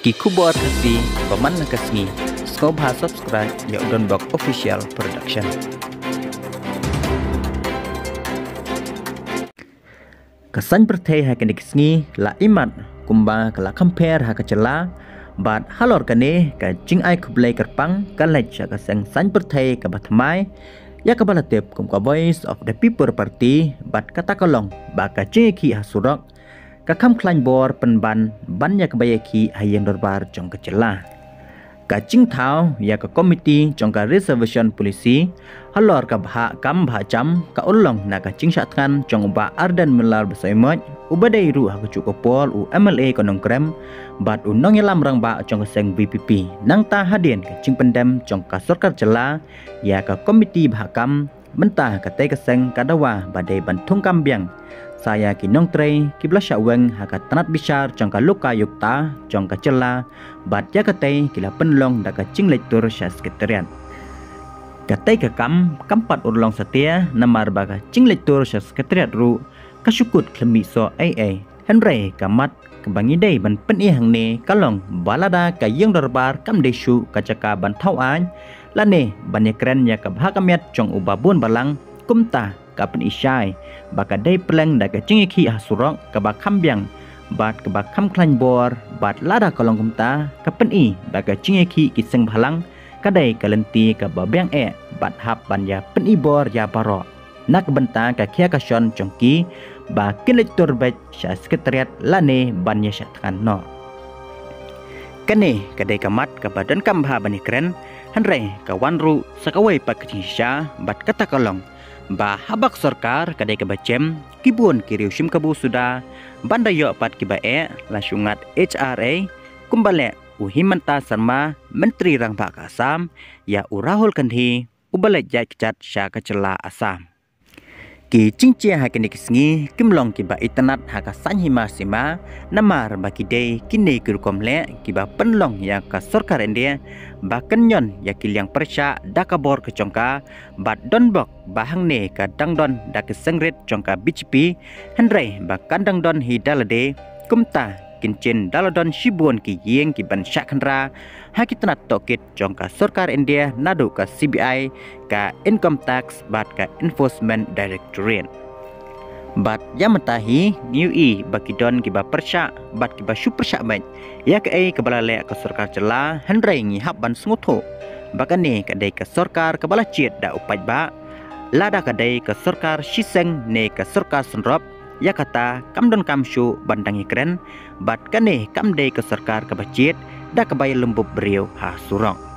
Kikubor hati paman nakasngi Skobha subscribe ya Donbok official production. Kesan pertai hakan dikasngi la imat kumba kala compare hakacela bat halor kane ka jing ai kublai kerpang kalaj ka sang san pertai ka batmai ya ka balatep kum ka voice of the people party bat kata kolong ba ka jeki hasurok ka kham klan bor penban banyak bayaki hayang dorbar jong kecela ka jing thau ya ka committee jong ka reservation policy halor ka bha kam bha jam ka ulong na ka jing satkan jong ba ardan melar besaimot ubadai ru ha ku pol u MLA konong krem bat u nong yalam rang ba jong seng VPP nang ta hadien ka jing pendam jong ka sarkar jela ya ka committee bha kam mentah ka te ka seng kadawa badai bantung kambiang saya kinong trei kiblasha weng haka tanat bishar jangka luka yukta jangka cela bat ya katei kila penlong daka cing lektur sya sekretariat katei ke kampat urlong setia namar baga cing lektur sya sekretariat ru kasukut klemi so AA Henry kamat kebangi dei ban pen hang ne kalong balada ka yang darbar kam desu kacaka ban thau an lane banyak keren ya ka bhakamiat jong ubabun balang kumta kapan isyai baka dai peleng da ka cingiki hasurok ka ba kambiang bat ka ba kam klan bor bat lada kolong kumta kapan i baka cingiki kiseng bhalang kadai kalenti ka ba beng bat hap ban ya pen i bor ya baro nak benta ka khia ka shon jongki ba kinlektor bet sya sekretariat lane ban ya syatkan no kane kadai kamat ka badan kambha bani kren hanre ka wanru sakawai pak kisha bat kata kolong ba habak sarkar kadai ke bacem kibun kiriu sim kabu sudah bandayo pat kibae lasungat HRA kumbale uhimanta sarma menteri rang bak Assam ya urahul kanhi ubale jakcat sya kacela Assam ki cingcia hakini kisngi kimlong kiba itanat haka sanhima sima namar baki dei kini kirukomle kiba penlong ya ka sarkar India bahkan yon ya kiliang persya dakabor kecongka bat donbok bahang ne ka dangdon dak sengrit jongka BJP Henry bahkan dangdon hidalade kumta kincin daladon shibun ki yeng ki ban syakhandra hakitanat tokit jongka sarkar India nadu ka CBI ka income tax bat ka enforcement directorate bat yamatahi new bakidon kiba persya bat kiba supersya bat ya ke kebalale ka sarkar jela Henry ngi hab ban sngutho bakane kadai ka sarkar kebala chiet da upai ba lada kadai ka sarkar shiseng ne ka sarkar senrop ya kata kamdon kamshu bandangi keren bat kane kamdai ka sarkar ka bacit da kabay lembub beriau ha surong